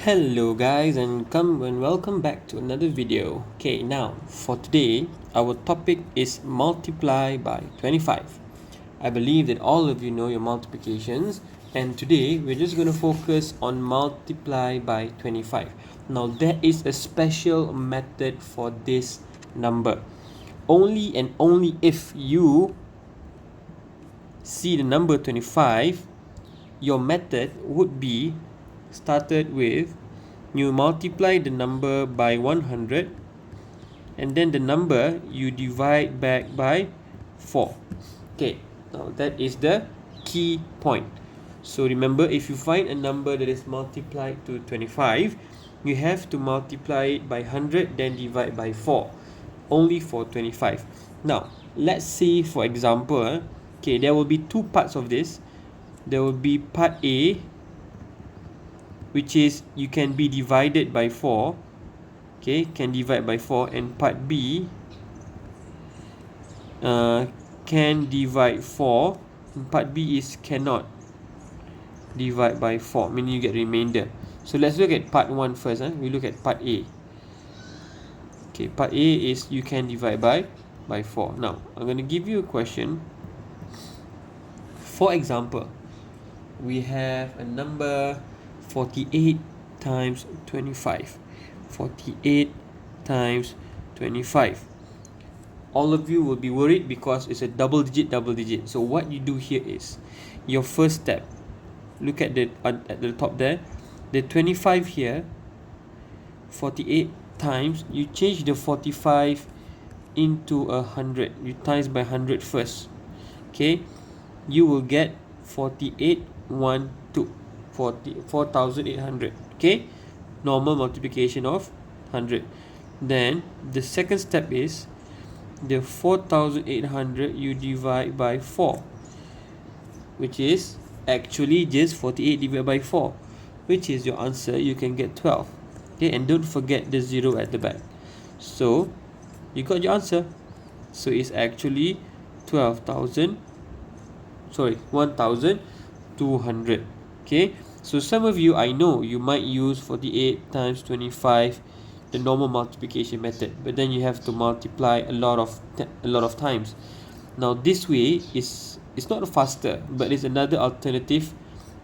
Hello guys and welcome back to another video. Okay, now for today our topic is multiply by 25. I believe that all of you know your multiplications, and today we're just going to focus on multiply by 25. Now there is a special method for this number. Only and only if you see the number 25, your method would be started with you multiply the number by 100, and then the number you divide back by 4. Okay, now that is the key point. So remember, if you find a number that is multiplied to 25, you have to multiply it by 100, then divide by 4, only for 25. Now let's see, for example, okay, there will be two parts of this. There will be part A, which is you can be divided by 4. Okay, can divide by 4, and part B can divide 4, and part B is cannot divide by 4, meaning you get remainder. So let's look at part 1 first. We look at part A. Okay, part A is you can divide by 4. Now I'm going to give you a question. For example, we have a number 48 times 25. 48 times 25. All of you will be worried because it's a double digit. So what you do here is, your first step, look at the top there, the 25 here, 48 times, you change the 45 into 100. You times by 100 first. Okay, you will get 4,800. Okay, normal multiplication of 100. Then the second step is the 4,800 you divide by 4, which is actually just 48 divided by 4, which is your answer. You can get 12. Okay, and don't forget the 0 at the back. So you got your answer. So it's actually 1,200. Okay, so some of you, I know you might use 48 times 25, the normal multiplication method, but then you have to multiply a lot of times. Now this way is, it's not faster, but it's another alternative,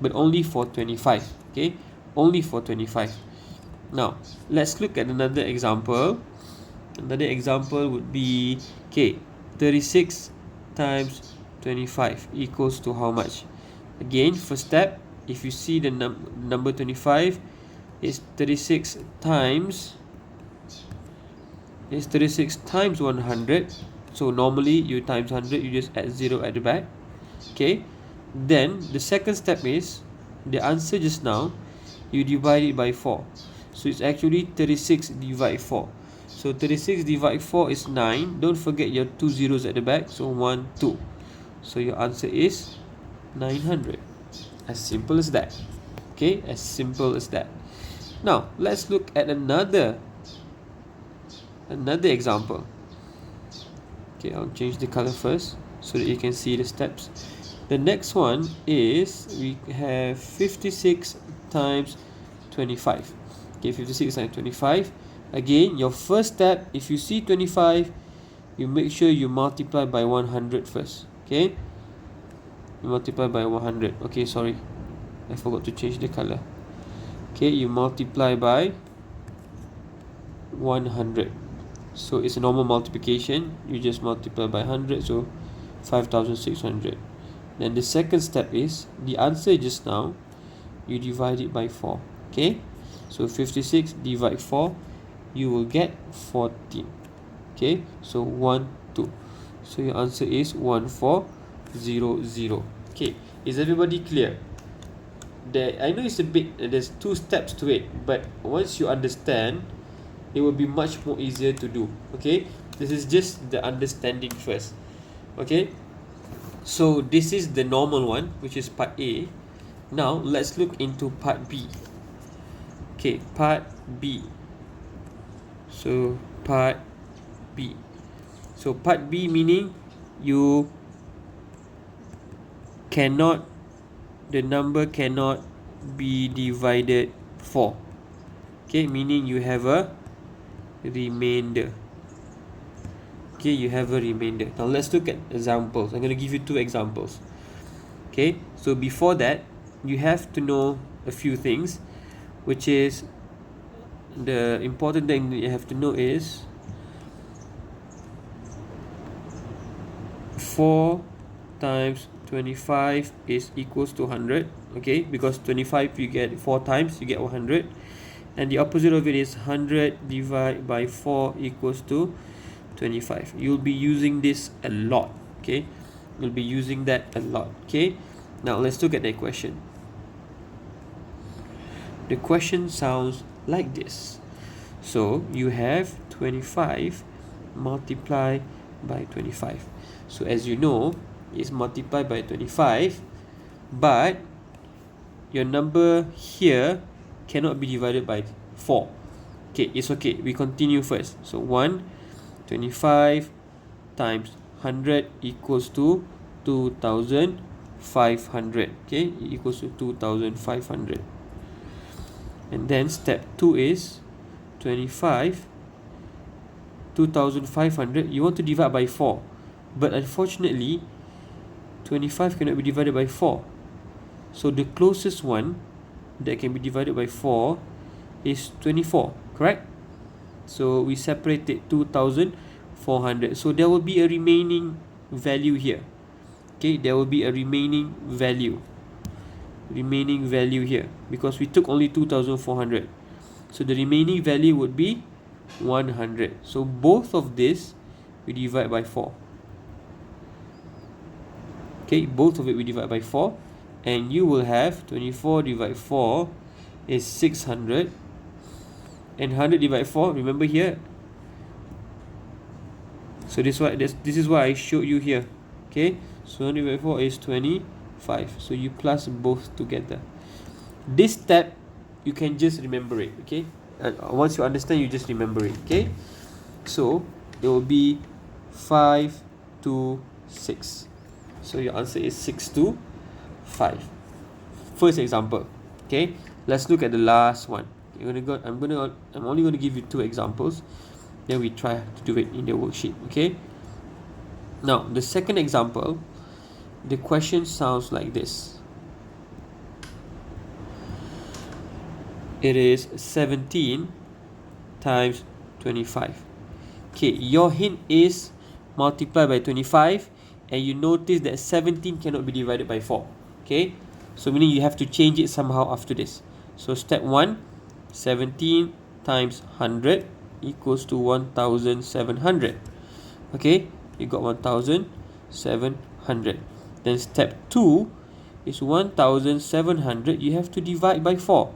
but only for 25. Okay, only for 25. Now let's look at another example. Another example would be, okay, 36 times 25 equals to how much? Again, first step, if you see the number 25 is 36 times 100. So normally you times 100, you just add 0 at the back. Okay, then the second step is, the answer just now, you divide it by 4. So it's actually 36 divide 4. So 36 divide 4 is 9. Don't forget your 2 zeros at the back. So 1, 2. So your answer is 900. As simple as that. Okay, as simple as that. Now let's look at another example. Okay, I'll change the color first so that you can see the steps. The next one is, we have 56 times 25. Okay, 56 times 25. Again, your first step, if you see 25, you make sure you multiply by 100 first. Okay, you multiply by 100. Okay, sorry, I forgot to change the color. Okay, you multiply by 100. So it's a normal multiplication. You just multiply by 100, so 5,600. Then the second step is, the answer just now, you divide it by 4. Okay, so 56 divide 4, you will get 14. Okay, so 1, 2. So your answer is 1400. Okay, is everybody clear? I know it's a bit, there's 2 steps to it, but once you understand, it will be much more easier to do. Okay, this is just the understanding first. Okay, so this is the normal one, which is part A. Now let's look into part B. Okay, part B. So part B. So part B meaning you cannot, the number cannot be divided 4. Okay, meaning you have a remainder. Okay, you have a remainder. Now let's look at examples. I'm going to give you 2 examples. Okay, so before that, you have to know a few things, which is the important thing that you have to know is 4 times 25 is equals to 100. Okay, because 25 you get 4 times, you get 100, and the opposite of it is 100 divided by 4 equals to 25. You'll be using this a lot. Okay, you'll be using that a lot. Okay, now let's look at the question. The question sounds like this. So you have 25 multiplied by 25. So as you know, it's multiplied by 25, but your number here cannot be divided by 4. Okay, it's okay. We continue first. So 25 times 100 equals to 2,500. Okay, equals to 2,500. And then step 2 is 25, 2,500. You want to divide by 4. But unfortunately, 25 cannot be divided by 4. So the closest one that can be divided by 4 is 24, correct? So we separated 2,400. So there will be a remaining value here. Okay, there will be a remaining value here, because we took only 2,400. So the remaining value would be 100. So both of this we divide by 4. Okay, both of it we divide by 4, and you will have 24 divided by 4 is 600, and 100 divided by 4, remember here. So this is what I showed you here. Okay, so 100 divided by 4 is 25. So you plus both together. This step you can just remember it. Okay, once you understand, you just remember it. Okay, so it will be 5 to 6. So your answer is 6 to 5. First example. Okay, let's look at the last one. I'm only going to give you 2 examples. Then we try to do it in the worksheet. Okay. Now the second example, the question sounds like this. It is 17 times 25. Okay, your hint is multiply by 25, and you notice that 17 cannot be divided by 4. Okay, so meaning you have to change it somehow after this. So step 1, 17 times 100 equals to 1,700. Okay, you got 1,700. Then step 2 is 1,700 you have to divide by 4.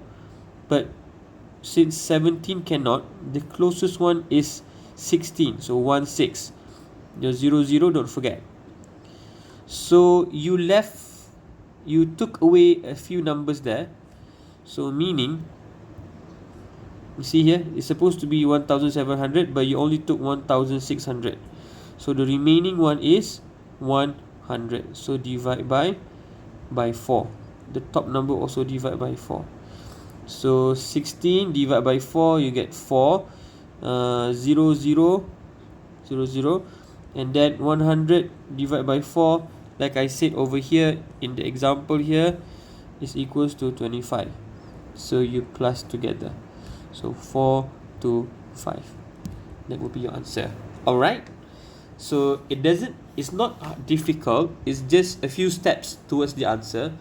But since 17 cannot, the closest one is 16. So 16. The 00, don't forget. So you took away a few numbers there. So meaning, you see here, it's supposed to be 1,700, but you only took 1,600. So the remaining one is 100. So divide by 4. The top number also divide by 4. So 16 divided by 4, you get 4. 0, 0, 0, 0. And then 100 divided by 4, like I said over here in the example here, is equals to 25. So you plus together. So 4 to 5. That would be your answer. Alright? So it's not difficult. It's just a few steps towards the answer.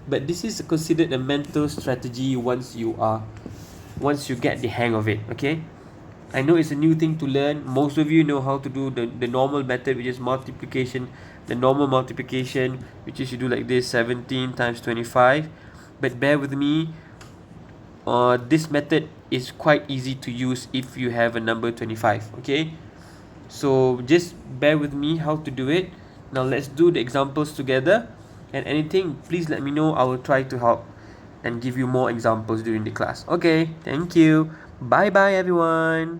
But this is considered a mental strategy once you get the hang of it. Okay? I know it's a new thing to learn. Most of you know how to do the normal method, which is multiplication. The normal multiplication, which is you do like this, 17 times 25. But bear with me. This method is quite easy to use if you have a number 25. Okay? So just bear with me how to do it. Now let's do the examples together. And anything, please let me know. I will try to help and give you more examples during the class. Okay, thank you. Bye bye everyone.